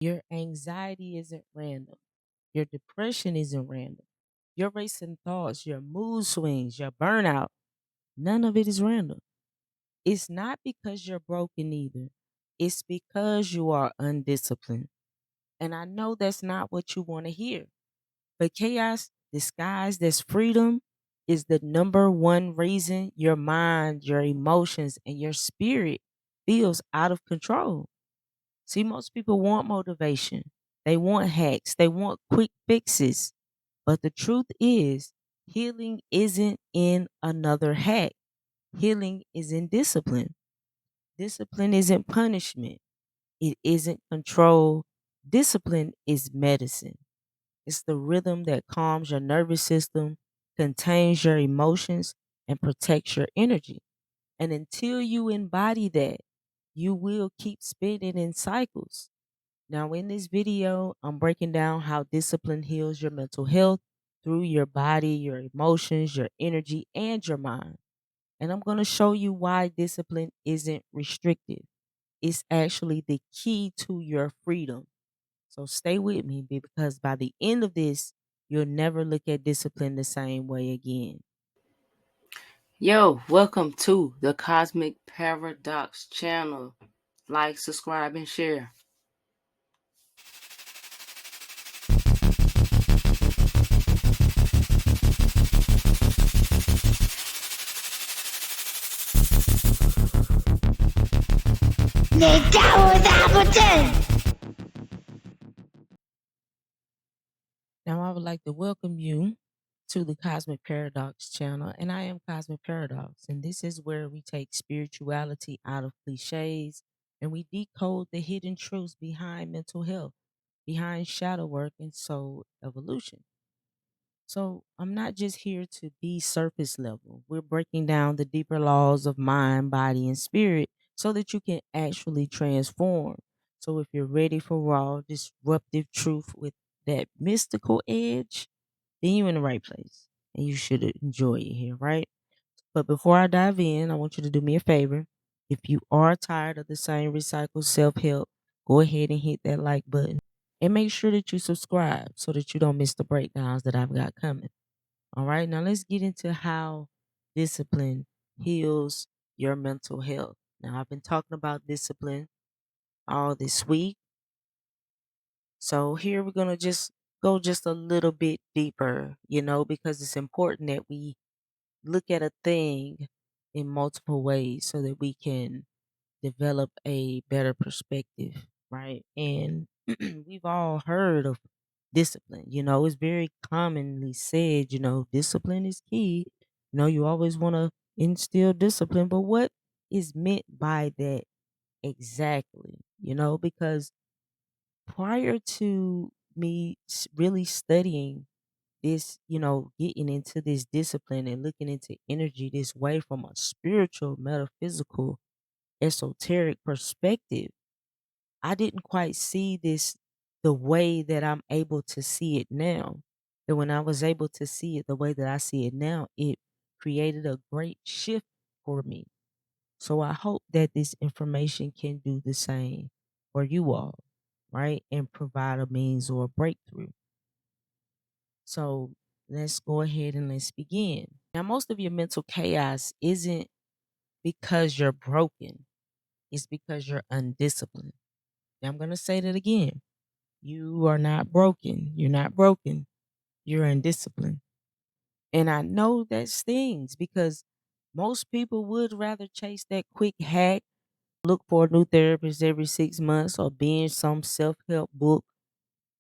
Your anxiety isn't random. Your depression isn't random. Your racing thoughts, your mood swings, your burnout, none of it is random. It's not because you're broken either. It's because you are undisciplined. And I know that's not what you want to hear. But chaos disguised as freedom is the number one reason your mind, your emotions, and your spirit feels out of control. See, most people want motivation. They want hacks. They want quick fixes. But the truth is, healing isn't in another hack. Healing is in discipline. Discipline isn't punishment. It isn't control. Discipline is medicine. It's the rhythm that calms your nervous system, contains your emotions, and protects your energy. And until you embody that, you will keep spinning in cycles. Now, in this video, I'm breaking down how discipline heals your mental health through your body, your emotions, your energy, and your mind. And I'm going to show you why discipline isn't restrictive. It's actually the key to your freedom. So stay with me because by the end of this, you'll never look at discipline the same way again. Yo, welcome to the Cosmic Paradox channel. Like, subscribe, and share. Now, I would like to welcome you to the Cosmic Paradox channel, and I am Cosmic Paradox, and this is where we take spirituality out of cliches and we decode the hidden truths behind mental health, behind shadow work, and soul evolution. So, I'm not just here to be surface level. We're breaking down the deeper laws of mind, body, and spirit so that you can actually transform. So, if you're ready for raw, disruptive truth with that mystical edge, then you're in the right place and you should enjoy it here, right? But before I dive in, I want you to do me a favor. If you are tired of the same recycled self help, go ahead and hit that like button and make sure that you subscribe so that you don't miss the breakdowns that I've got coming. All right, now let's get into how discipline heals your mental health. Now, I've been talking about discipline all this week. So, here we're going to just go just a little bit deeper, because it's important that we look at a thing in multiple ways so that we can develop a better perspective, right? And we've all heard of discipline. It's very commonly said, discipline is key. You always want to instill discipline, but what is meant by that exactly? Because prior to me really studying this, getting into this discipline and looking into energy this way from a spiritual, metaphysical, esoteric perspective, I didn't quite see this the way that I'm able to see it now. And when I was able to see it the way that I see it now, it created a great shift for me. So I hope that this information can do the same for you all, right? And provide a means or a breakthrough. So let's go ahead and let's begin. Now, most of your mental chaos isn't because you're broken, it's because you're undisciplined. Now, I'm going to say that again. You are not broken. You're not broken. You're undisciplined. And I know that stings because most people would rather chase that quick hack, look for a new therapist every 6 months, or binge some self help book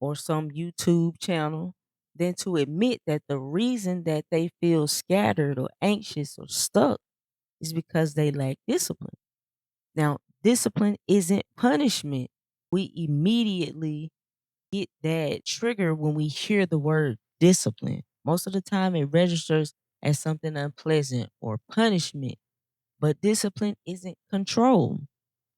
or some YouTube channel than to admit that the reason that they feel scattered or anxious or stuck is because they lack discipline. Now, discipline isn't punishment. We immediately get that trigger when we hear the word discipline. Most of the time, it registers as something unpleasant or punishment, but discipline isn't control.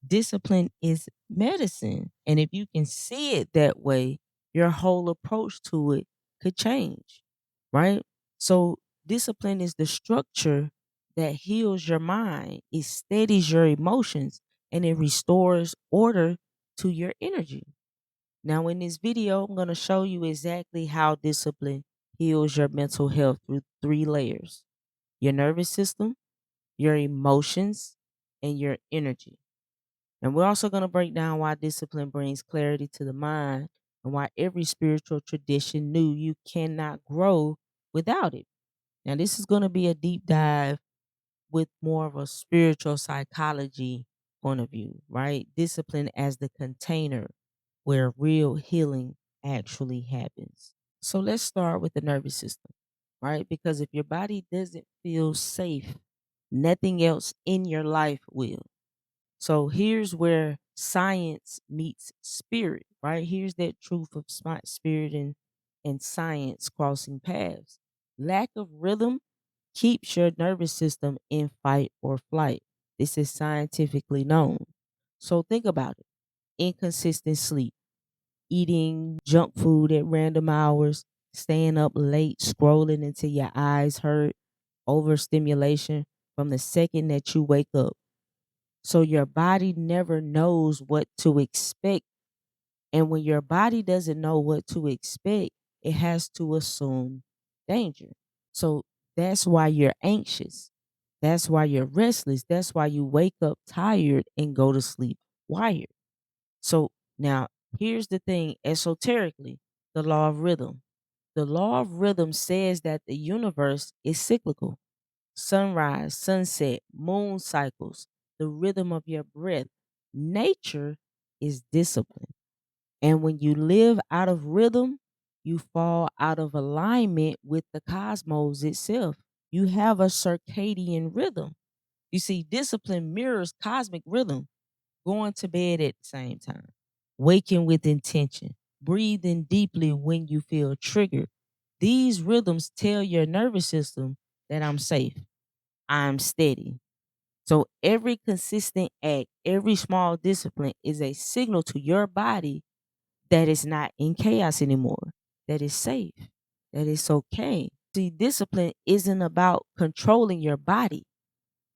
Discipline is medicine. And if you can see it that way, your whole approach to it could change, right? So, discipline is the structure that heals your mind, it steadies your emotions, and it restores order to your energy. Now, in this video, I'm going to show you exactly how discipline heals your mental health through three layers: your nervous system, your emotions, and your energy. And we're also going to break down why discipline brings clarity to the mind and why every spiritual tradition knew you cannot grow without it. Now, this is going to be a deep dive with more of a spiritual psychology point of view, right? Discipline as the container where real healing actually happens. So let's start with the nervous system, right? Because if your body doesn't feel safe, nothing else in your life will. So here's where science meets spirit, right? Here's that truth of spirit and science crossing paths. Lack of rhythm keeps your nervous system in fight or flight. This is scientifically known. So think about it: inconsistent sleep, eating junk food at random hours, staying up late, scrolling until your eyes hurt, overstimulation from the second that you wake up. So your body never knows what to expect. And when your body doesn't know what to expect, it has to assume danger. So that's why you're anxious. That's why you're restless. That's why you wake up tired and go to sleep wired. So now here's the thing: esoterically, the law of rhythm. The law of rhythm says that the universe is cyclical: sunrise, sunset, moon cycles, the rhythm of your breath. Nature is discipline. And when you live out of rhythm, you fall out of alignment with the cosmos itself. You have a circadian rhythm. You see, discipline mirrors cosmic rhythm: going to bed at the same time, waking with intention, breathing deeply when you feel triggered. These rhythms tell your nervous system that I'm safe, I'm steady. So every consistent act, every small discipline is a signal to your body that it's not in chaos anymore, that it's safe, that it's okay. See, discipline isn't about controlling your body.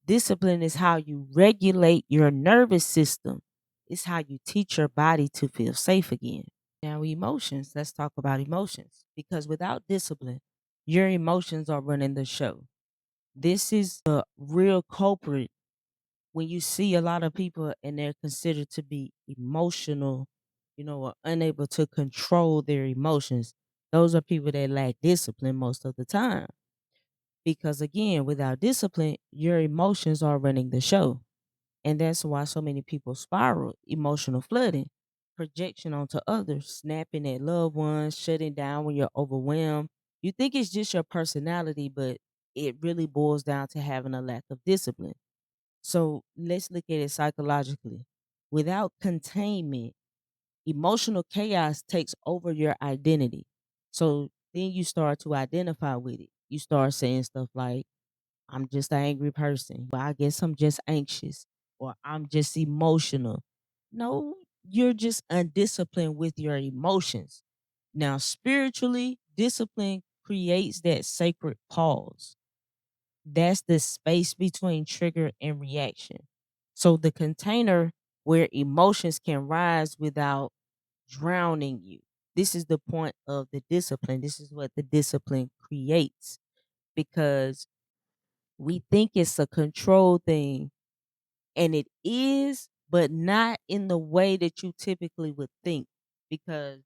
Discipline is how you regulate your nervous system. It's how you teach your body to feel safe again. Now, emotions, let's talk about emotions, because without discipline, your emotions are running the show. This is the real culprit when you see a lot of people and they're considered to be emotional, or unable to control their emotions. Those are people that lack discipline most of the time. Because again, without discipline, your emotions are running the show. And that's why so many people spiral: emotional flooding, projection onto others, snapping at loved ones, shutting down when you're overwhelmed. You think it's just your personality, but it really boils down to having a lack of discipline. So let's look at it psychologically. Without containment, emotional chaos takes over your identity. So then you start to identify with it. You start saying stuff like, I'm just an angry person. Well, I guess I'm just anxious, or I'm just emotional. No, you're just undisciplined with your emotions. Now, spiritually, discipline creates that sacred pause. That's the space between trigger and reaction. So the container where emotions can rise without drowning you. This is the point of the discipline. This is what the discipline creates, because we think it's a control thing, and it is, but not in the way that you typically would think. Because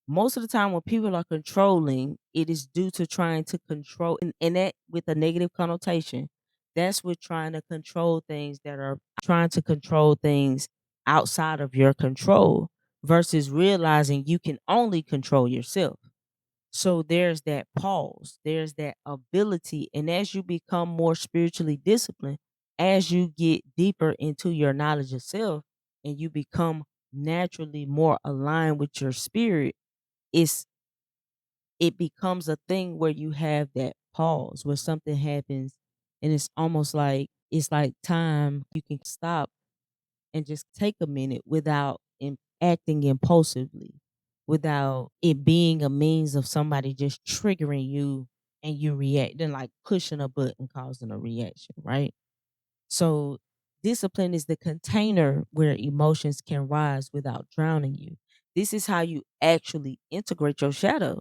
most of the time when people are controlling, it is due to trying to control, and that with a negative connotation. That's with trying to control things that are trying to control things outside of your control, versus realizing you can only control yourself. So there's that pause, there's that ability. And as you become more spiritually disciplined, as you get deeper into your knowledge of self, and you become naturally more aligned with your spirit, it's it becomes a thing where you have that pause where something happens, and it's almost like it's like time. You can stop and just take a minute without acting impulsively, without it being a means of somebody just triggering you and you reacting, like pushing a button causing a reaction, right? So discipline is the container where emotions can rise without drowning you. This is how you actually integrate your shadow.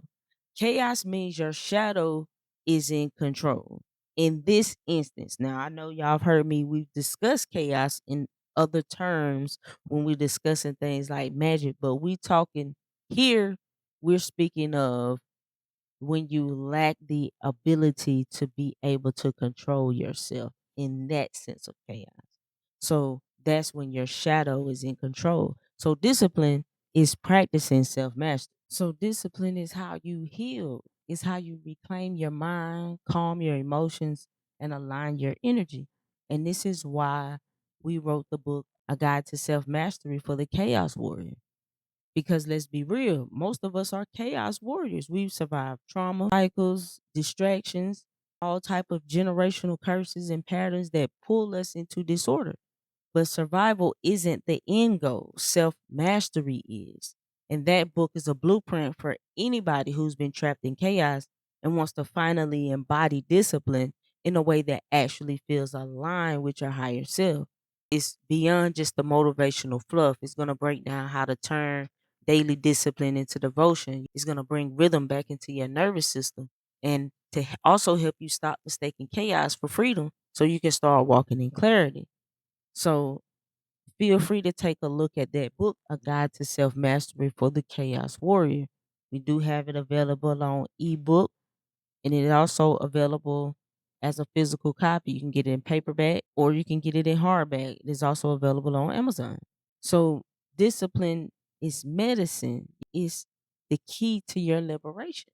Chaos means your shadow is in control. In this instance, now I know y'all have heard me, we've discussed chaos in other terms when we're discussing things like magic, but we talking here, we're speaking of when you lack the ability to be able to control yourself in that sense of chaos. So that's when your shadow is in control. So discipline is practicing self mastery. So discipline is how you heal, it's how you reclaim your mind, calm your emotions, and align your energy. And this is why we wrote the book, A Guide to Self Mastery for the Chaos Warrior. Because let's be real, most of us are chaos warriors. We've survived trauma, cycles, distractions, all type of generational curses and patterns that pull us into disorder. But survival isn't the end goal, self mastery is. And that book is a blueprint for anybody who's been trapped in chaos and wants to finally embody discipline in a way that actually feels aligned with your higher self. It's beyond just the motivational fluff. It's going to break down how to turn daily discipline into devotion. It's going to bring rhythm back into your nervous system and to also help you stop mistaking chaos for freedom so you can start walking in clarity. So feel free to take a look at that book, A Guide to Self Mastery for the Chaos Warrior. We do have it available on ebook, and it is also available as a physical copy. You can get it in paperback or you can get it in hardback. It is also available on Amazon. So discipline is medicine. It's the key to your liberation.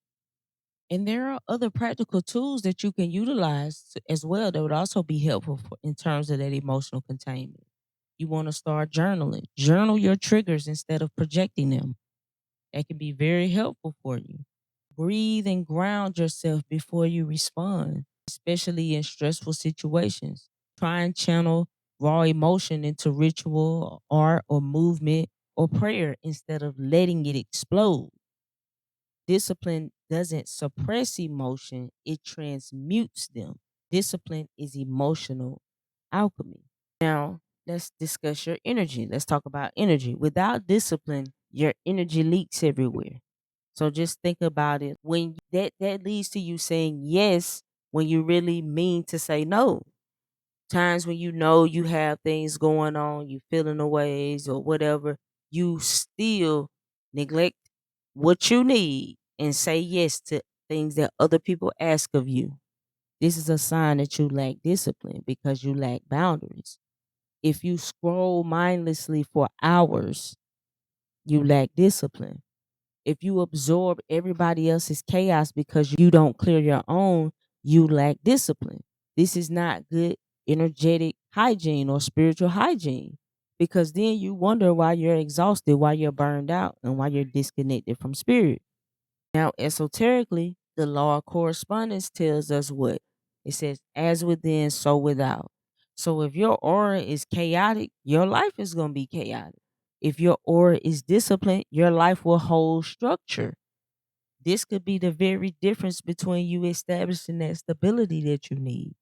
And there are other practical tools that you can utilize as well that would also be helpful in terms of that emotional containment. You want to start journaling. Journal your triggers instead of projecting them. That can be very helpful for you. Breathe and ground yourself before you respond, especially in stressful situations. Try and channel raw emotion into ritual, art, or movement or prayer instead of letting it explode. Discipline doesn't suppress emotion, it transmutes them. Discipline is emotional alchemy. Now, let's discuss your energy. Let's talk about energy. Without discipline, your energy leaks everywhere. So just think about it. When that leads to you saying yes when you really mean to say no. Times when you know you have things going on, you feeling the ways or whatever, you still neglect what you need and say yes to things that other people ask of you. This is a sign that you lack discipline because you lack boundaries. If you scroll mindlessly for hours, you lack discipline. If you absorb everybody else's chaos because you don't clear your own, you lack discipline. This is not good energetic hygiene or spiritual hygiene because then you wonder why you're exhausted, why you're burned out, and why you're disconnected from spirit. Now, esoterically, the law of correspondence tells us what? It says, as within, so without. So if your aura is chaotic, your life is going to be chaotic. If your aura is disciplined, your life will hold structure. This could be the very difference between you establishing that stability that you need.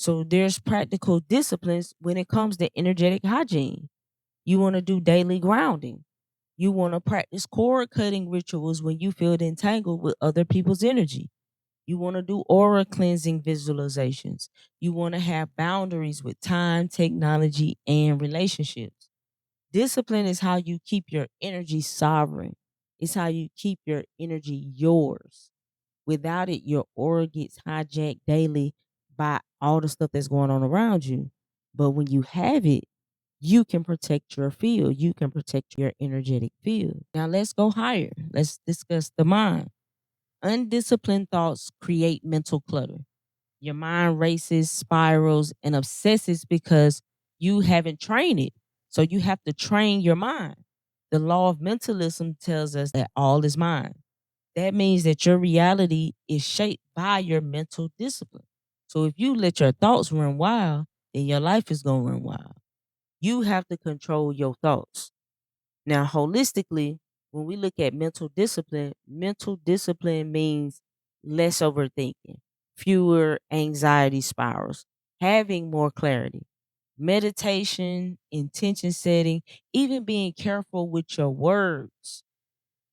So there's practical disciplines when it comes to energetic hygiene. You want to do daily grounding. You want to practice cord cutting rituals when you feel entangled with other people's energy. You want to do aura cleansing visualizations. You want to have boundaries with time, technology, and relationships. Discipline is how you keep your energy sovereign. It's how you keep your energy yours. Without it, your aura gets hijacked daily by all the stuff that's going on around you. But when you have it, you can protect your field. You can protect your energetic field. Now let's go higher. Let's discuss the mind. Undisciplined thoughts create mental clutter. Your mind races, spirals, and obsesses because you haven't trained it. So you have to train your mind. The law of mentalism tells us that all is mind. That means that your reality is shaped by your mental discipline. So if you let your thoughts run wild, then your life is going to run wild. You have to control your thoughts. Now, holistically, when we look at mental discipline means less overthinking, fewer anxiety spirals, having more clarity. meditation, intention setting, even being careful with your words.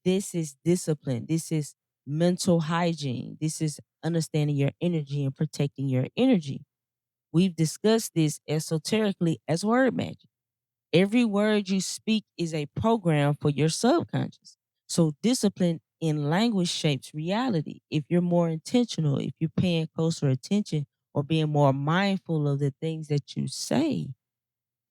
This is discipline. This is mental hygiene. This is understanding your energy and protecting your energy. We've discussed this esoterically as word magic. Every word you speak is a program for your subconscious. So, discipline in language shapes reality. If you're more intentional, if you're paying closer attention or being more mindful of the things that you say,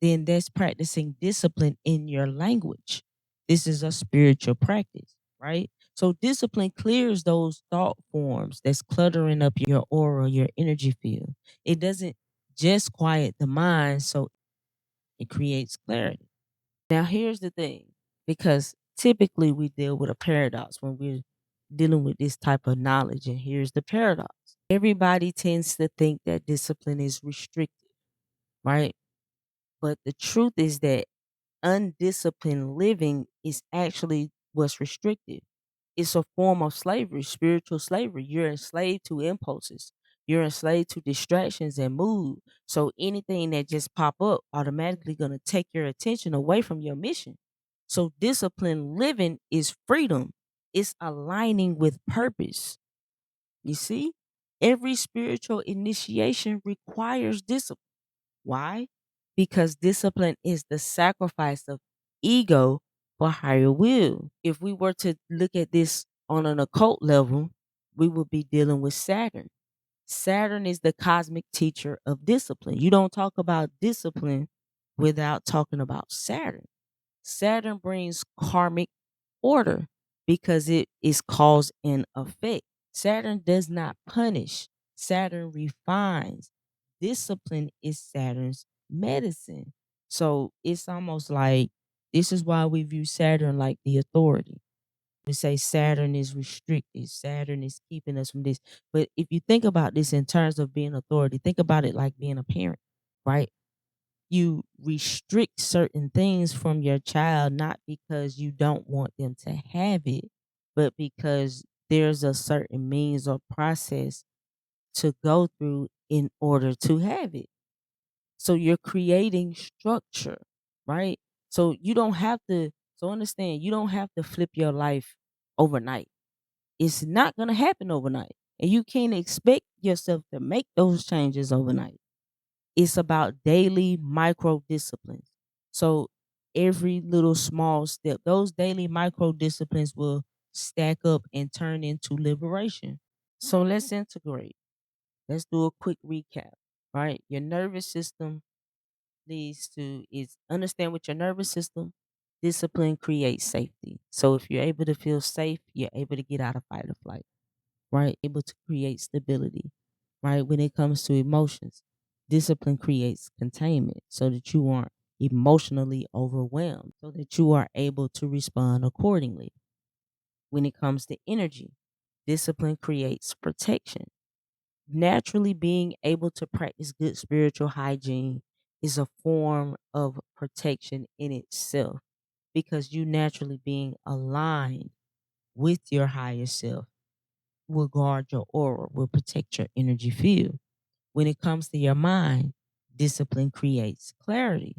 then that's practicing discipline in your language. This is a spiritual practice, right? So, discipline clears those thought forms that's cluttering up your aura, your energy field. It doesn't just quiet the mind, so it creates clarity. Now, here's the thing, because typically we deal with a paradox when we're dealing with this type of knowledge. And here's the paradox: everybody tends to think that discipline is restrictive, right? But the truth is that undisciplined living is actually what's restrictive. It's a form of slavery, spiritual slavery. You're enslaved to impulses. You're enslaved to distractions and mood. So anything that just pop up automatically gonna take your attention away from your mission. So disciplined living is freedom. It's aligning with purpose. You see? Every spiritual initiation requires discipline. Why? Because discipline is the sacrifice of ego for higher will. If we were to look at this on an occult level, we would be dealing with Saturn. Saturn is the cosmic teacher of discipline. You don't talk about discipline without talking about Saturn. Saturn brings karmic order because it is cause and effect. Saturn does not punish, Saturn refines. Discipline is Saturn's medicine. So it's almost like this is why we view Saturn like the authority. We say Saturn is restricted, Saturn is keeping us from this. But if you think about this in terms of being authority, think about it like being a parent, right? You restrict certain things from your child not because you don't want them to have it, but because there's a certain means or process to go through in order to have it. So you're creating structure, right? So you don't have to, so understand, you don't have to flip your life overnight. It's not going to happen overnight. And you can't expect yourself to make those changes overnight. It's about daily micro disciplines. So every little small step, those daily micro disciplines will stack up and turn into liberation. So let's integrate. Let's do a quick recap, right? Your nervous system leads to is understand with your nervous system, discipline creates safety. So if you're able to feel safe, you're able to get out of fight or flight, right? Able to create stability, right? When it comes to emotions, discipline creates containment so that you aren't emotionally overwhelmed, so that you are able to respond accordingly. When it comes to energy, discipline creates protection. Naturally, being able to practice good spiritual hygiene is a form of protection in itself because you naturally being aligned with your higher self will guard your aura, will protect your energy field. When it comes to your mind, discipline creates clarity.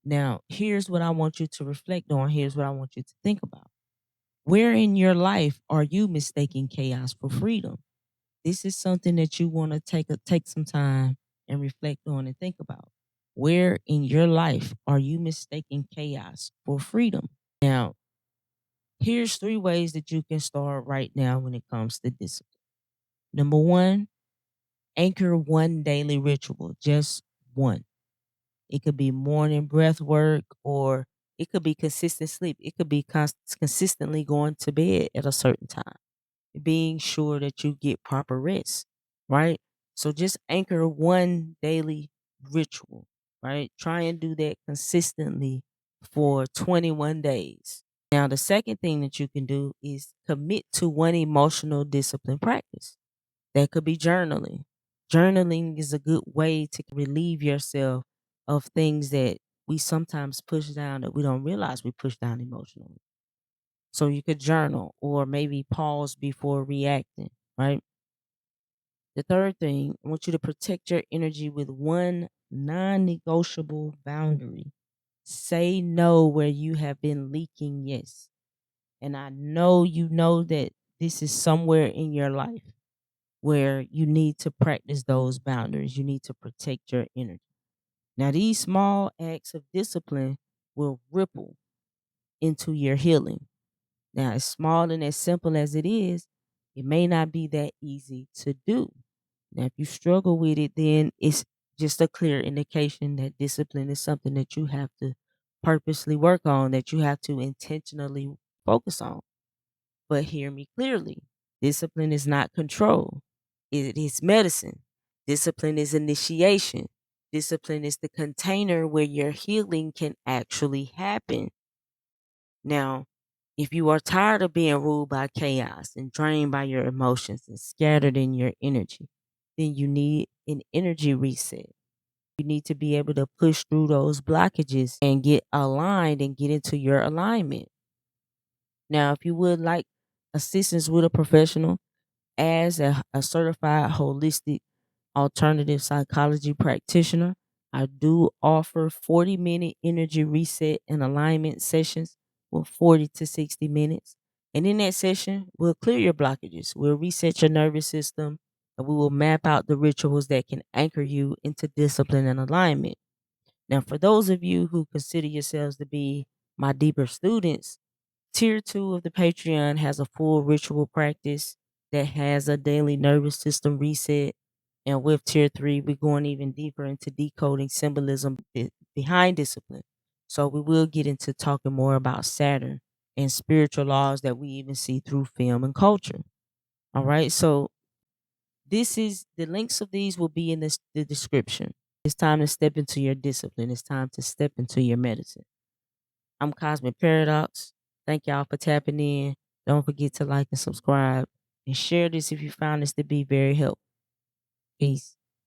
Now, here's what I want you to reflect on. Here's what I want you to think about. Where in your life are you mistaking chaos for freedom? This is something that you want to take some time and reflect on and think about. Where in your life are you mistaking chaos for freedom? Now, here's three ways that you can start right now when it comes to discipline. Number one, anchor one daily ritual, just one. It could be morning breath work, or it could be consistent sleep. It could be consistently going to bed at a certain time, being sure that you get proper rest, right? So just anchor one daily ritual, right? Try and do that consistently for 21 days. Now, the second thing that you can do is commit to one emotional discipline practice. That could be journaling. Journaling is a good way to relieve yourself of things that we sometimes push down that we don't realize we push down emotionally. So you could journal or maybe pause before reacting, right? The third thing, I want you to protect your energy with one non negotiable boundary. Say no where you have been leaking yes. And I know you know that this is somewhere in your life where you need to practice those boundaries. You need to protect your energy. Now, these small acts of discipline will ripple into your healing. Now, as small and as simple as it is, it may not be that easy to do. Now, if you struggle with it, then it's just a clear indication that discipline is something that you have to purposely work on, that you have to intentionally focus on. But hear me clearly, discipline is not control, it is medicine. Discipline is initiation. Discipline is the container where your healing can actually happen. Now, if you are tired of being ruled by chaos and drained by your emotions and scattered in your energy, then you need an energy reset. You need to be able to push through those blockages and get aligned and get into your alignment. Now, if you would like assistance with a professional as a certified holistic alternative psychology practitioner, I do offer 40-minute energy reset and alignment sessions with 40 to 60 minutes. And in that session, we'll clear your blockages, we'll reset your nervous system, and we will map out the rituals that can anchor you into discipline and alignment. Now, for those of you who consider yourselves to be my deeper students, Tier 2 of the Patreon has a full ritual practice that has a daily nervous system reset. And with Tier 3, we're going even deeper into decoding symbolism behind discipline. So we will get into talking more about Saturn and spiritual laws that we even see through film and culture. All right. So this is the links of these will be in the description. It's time to step into your discipline. It's time to step into your medicine. I'm Cosmic Paradox. Thank y'all for tapping in. Don't forget to like and subscribe and share this if you found this to be very helpful. Peace.